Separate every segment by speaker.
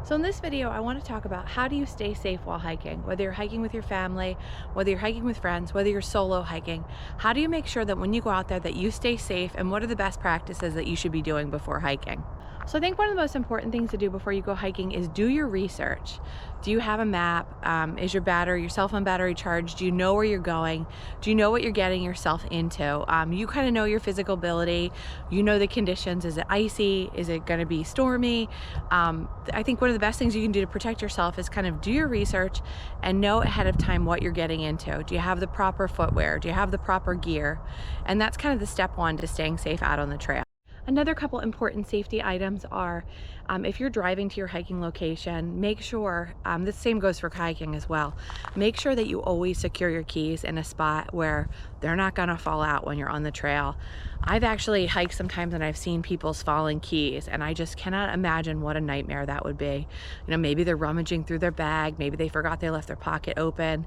Speaker 1: So in this video, I want to talk about how do you stay safe while hiking, whether you're hiking with your family, whether you're hiking with friends, whether you're solo hiking. How do you make sure that when you go out there that you stay safe, and what are the best practices that you should be doing before hiking? So I think one of the most important things to do before you go hiking is do your research. Do you have a map? Is your cell phone battery charged? Do you know where you're going? Do you know what you're getting yourself into? You kind of know your physical ability. You know the conditions. Is it icy? Is it going to be stormy? I think one of the best things you can do to protect yourself is kind of do your research and know ahead of time what you're getting into. Do you have the proper footwear? Do you have the proper gear? And that's kind of the step one to staying safe out on the trail. Another couple important safety items are if you're driving to your hiking location, make sure, the same goes for kayaking as well, make sure that you always secure your keys in a spot where they're not gonna fall out when you're on the trail. I've actually hiked sometimes and I've seen people's falling keys, and I just cannot imagine what a nightmare that would be. You know, maybe they're rummaging through their bag, maybe they forgot they left their pocket open,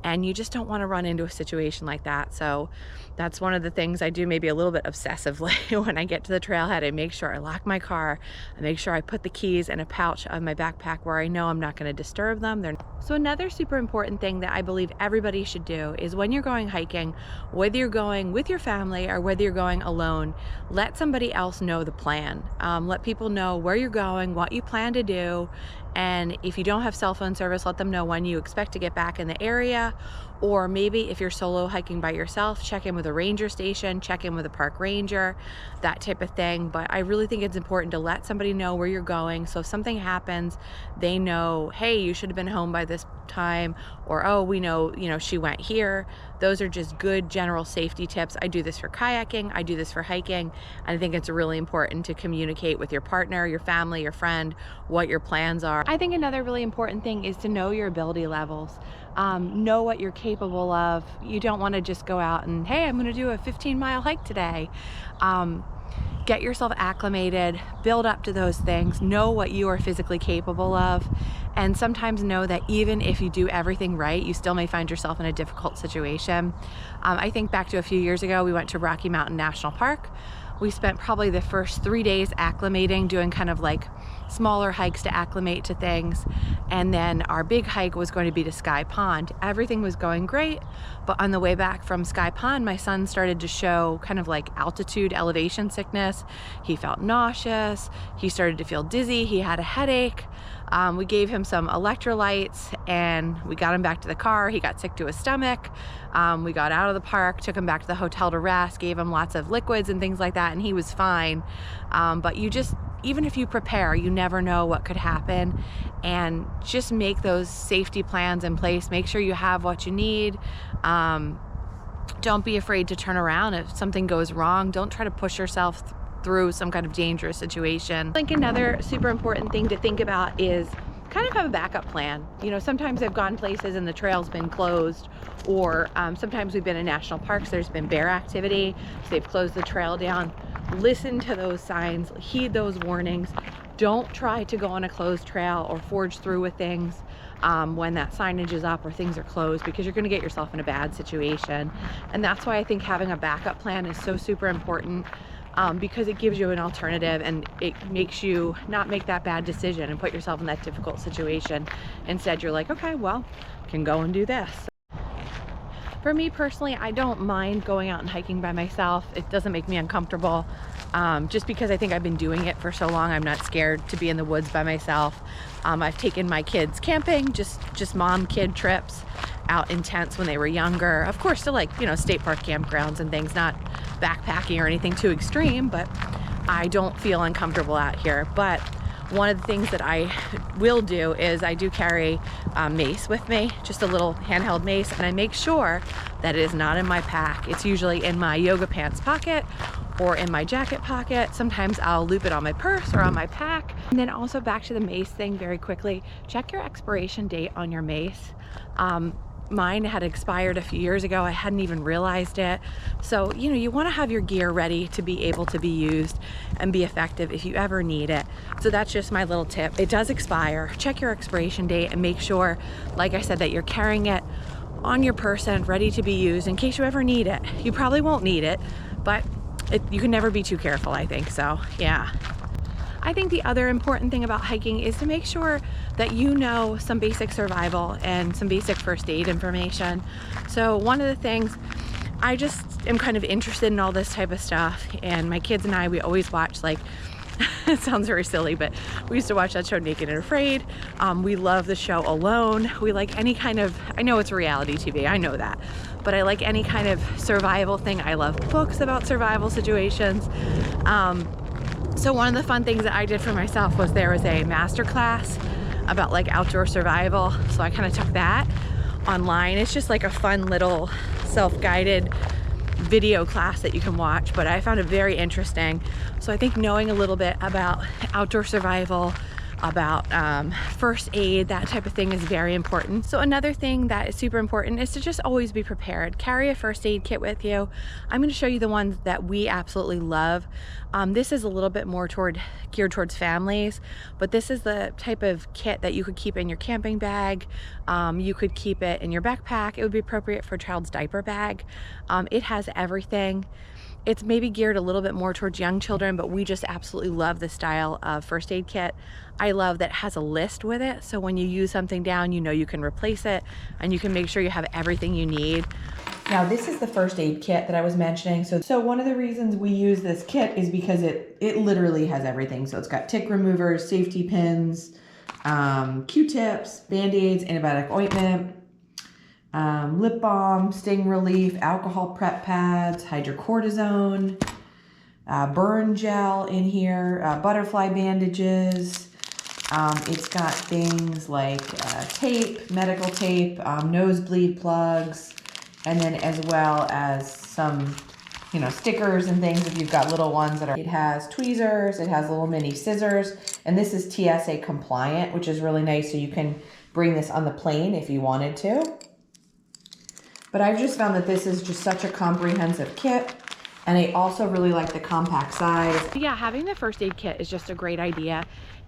Speaker 1: and you just don't want to run into a situation like that. So that's one of the things I do maybe a little bit obsessively when I get to the trailhead. I make sure I lock my car, I make sure I put the keys in a pouch of my backpack where I know I'm not going to disturb them. So another super important thing that I believe everybody should do is when you're going hiking, whether you're going with your family or whether you're going alone, let somebody else know the plan. Let people know where you're going, what you plan to do, and if you don't have cell phone service, let them know when you expect to get back in the area. Or maybe if you're solo hiking by yourself, check in with a ranger station, check in with a park ranger, that type of thing. But I really think it's important to let somebody know where you're going, so if something happens, they know, hey, you should have been home by this time, or oh, we know, she went here. Those are just good general safety tips. I do this for kayaking, I do this for hiking, and I think it's really important to communicate with your partner, your family, your friend, what your plans are. I think another really important thing is to know your ability levels. Know what you're capable of. You don't want to just go out and, hey, I'm going to do a 15-mile hike today. Get yourself acclimated, build up to those things, know what you are physically capable of, and sometimes know that even if you do everything right, you still may find yourself in a difficult situation. I think back to a few years ago, we went to Rocky Mountain National Park. We spent probably the first 3 days acclimating, doing kind of like smaller hikes to acclimate to things. And then our big hike was going to be to Sky Pond. Everything was going great, but on the way back from Sky Pond, my son started to show kind of like altitude elevation sickness. He felt nauseous, he started to feel dizzy, he had a headache. We gave him some electrolytes and we got him back to the car. He got sick to his stomach. We got out of the park, took him back to the hotel to rest, gave him lots of liquids and things like that, and he was fine. But even if you prepare, you never know what could happen, and just make those safety plans in place. Make sure you have what you need. Don't be afraid to turn around if something goes wrong. Don't try to push yourself through some kind of dangerous situation. I think another super important thing to think about is kind of have a backup plan. Sometimes I've gone places and the trail's been closed, or sometimes we've been in national parks, there's been bear activity, so they've closed the trail down. Listen to those signs, heed those warnings. Don't try to go on a closed trail or forge through with things when that signage is up or things are closed, because you're going to get yourself in a bad situation. And that's why I think having a backup plan is so super important. Because it gives you an alternative, and it makes you not make that bad decision and put yourself in that difficult situation. Instead, you're like, okay, well, can go and do this. For me personally, I don't mind going out and hiking by myself. It doesn't make me uncomfortable. Just because I think I've been doing it for so long, I'm not scared to be in the woods by myself. I've taken my kids camping, just mom-kid trips out in tents when they were younger. Of course, to state park campgrounds and things, not backpacking or anything too extreme, but I don't feel uncomfortable out here. But one of the things that I will do is I do carry Mace with me, just a little handheld mace, and I make sure that it is not in my pack. It's usually in my yoga pants pocket or in my jacket pocket. Sometimes I'll loop it on my purse or on my pack. And then also back to the mace thing very quickly, check your expiration date on your mace. Mine had expired a few years ago. I hadn't even realized it. So, you want to have your gear ready to be able to be used and be effective if you ever need it. So that's just my little tip. It does expire. Check your expiration date and make sure, like I said, that you're carrying it on your person, ready to be used in case you ever need it. You probably won't need it, but you can never be too careful, I think. So, yeah. I think the other important thing about hiking is to make sure that you know some basic survival and some basic first aid information. So one of the things, I just am kind of interested in all this type of stuff, and my kids and I, we always watch, like, it sounds very silly, but we used to watch that show Naked and Afraid. We love the show Alone. We like any kind of, I know it's reality TV, I know that, but I like any kind of survival thing. I love books about survival situations. So one of the fun things that I did for myself was there was a master class about like outdoor survival. So I kind of took that online. It's just like a fun little self-guided video class that you can watch, but I found it very interesting. So I think knowing a little bit about outdoor survival, about first aid, that type of thing is very important. So another thing that is super important is to just always be prepared. Carry a first aid kit with you. I'm going to show you the ones that we absolutely love. This is a little bit more geared towards families, but this is the type of kit that you could keep in your camping bag. You could keep it in your backpack. It would be appropriate for a child's diaper bag. It has everything. It's maybe geared a little bit more towards young children, but we just absolutely love the style of first aid kit. I love that it has a list with it, so when you use something down, you know you can replace it and you can make sure you have everything you need. Now this is the first aid kit that I was mentioning. So one of the reasons we use this kit is because it literally has everything. So it's got tick removers, safety pins, Q-tips, Band-Aids, antibiotic ointment, lip balm, sting relief, alcohol prep pads, hydrocortisone, burn gel in here, butterfly bandages. It's got things like tape, medical tape, nosebleed plugs, and then as well as some, stickers and things if you've got little ones that are. It has tweezers, it has little mini scissors, and this is TSA compliant, which is really nice, so you can bring this on the plane if you wanted to. But I've just found that this is just such a comprehensive kit, and I also really like the compact size. Yeah, having the first aid kit is just a great idea,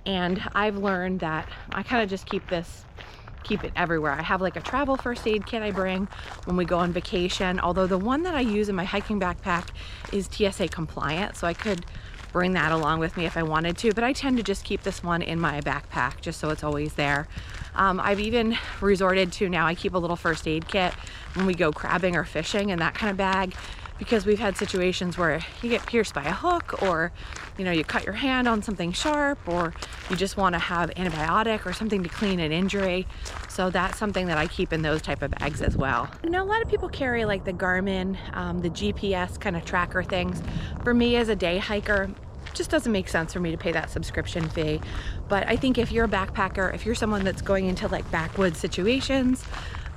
Speaker 1: and I've learned that I kind of just keep it everywhere. I have like a travel first aid kit I bring when we go on vacation, although the one that I use in my hiking backpack is TSA compliant, so I could bring that along with me if I wanted to, but I tend to just keep this one in my backpack just so it's always there. I've even resorted to, now I keep a little first aid kit when we go crabbing or fishing in that kind of bag, because we've had situations where you get pierced by a hook, or you cut your hand on something sharp, or you just want to have antibiotic or something to clean an injury. So that's something that I keep in those type of bags as well. A lot of people carry like the Garmin, the GPS kind of tracker things. For me as a day hiker, just doesn't make sense for me to pay that subscription fee. But I think if you're a backpacker, if you're someone that's going into like backwoods situations,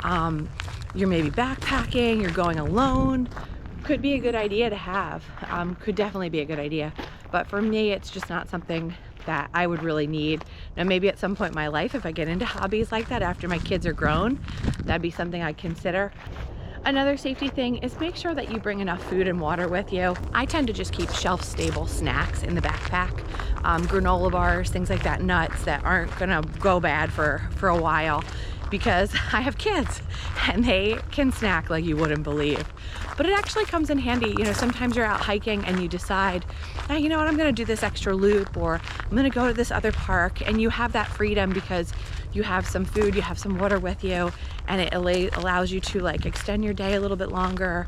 Speaker 1: you're maybe backpacking, you're going alone, could be a good idea to have. Could definitely be a good idea. But for me, it's just not something that I would really need. Now maybe at some point in my life, if I get into hobbies like that after my kids are grown, that'd be something I'd consider. Another safety thing is make sure that you bring enough food and water with you. I tend to just keep shelf-stable snacks in the backpack. Granola bars, things like that, nuts that aren't gonna go bad for a while, because I have kids and they can snack like you wouldn't believe. But it actually comes in handy. Sometimes you're out hiking and you decide, hey, you know what, I'm gonna do this extra loop, or I'm gonna go to this other park, and you have that freedom because you have some food, you have some water with you, and it allows you to like extend your day a little bit longer.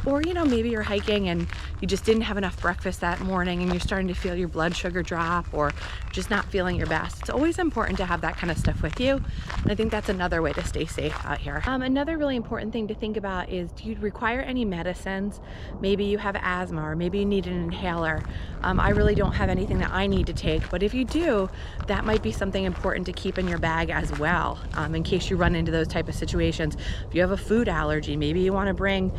Speaker 1: Or maybe you're hiking and you just didn't have enough breakfast that morning and you're starting to feel your blood sugar drop, or just not feeling your best. It's always important to have that kind of stuff with you, and I think that's another way to stay safe out here. Another really important thing to think about is, do you require any medicines? Maybe you have asthma, or maybe you need an inhaler. I really don't have anything that I need to take, but if you do, that might be something important to keep in your bag as well, in case you run into those type of situations. If you have a food allergy, maybe you want to bring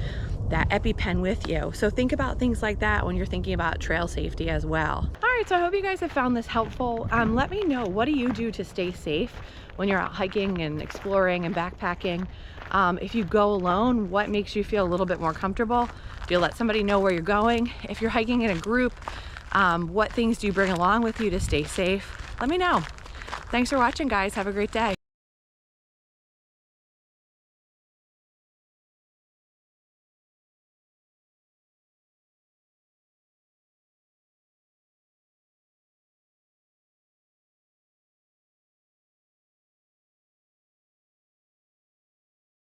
Speaker 1: that EpiPen with you. So think about things like that when you're thinking about trail safety as well. All right, so I hope you guys have found this helpful. Let me know, what do you do to stay safe when you're out hiking and exploring and backpacking? If you go alone, what makes you feel a little bit more comfortable? Do you let somebody know where you're going? If you're hiking in a group, what things do you bring along with you to stay safe? Let me know. Thanks for watching, guys. Have a great day.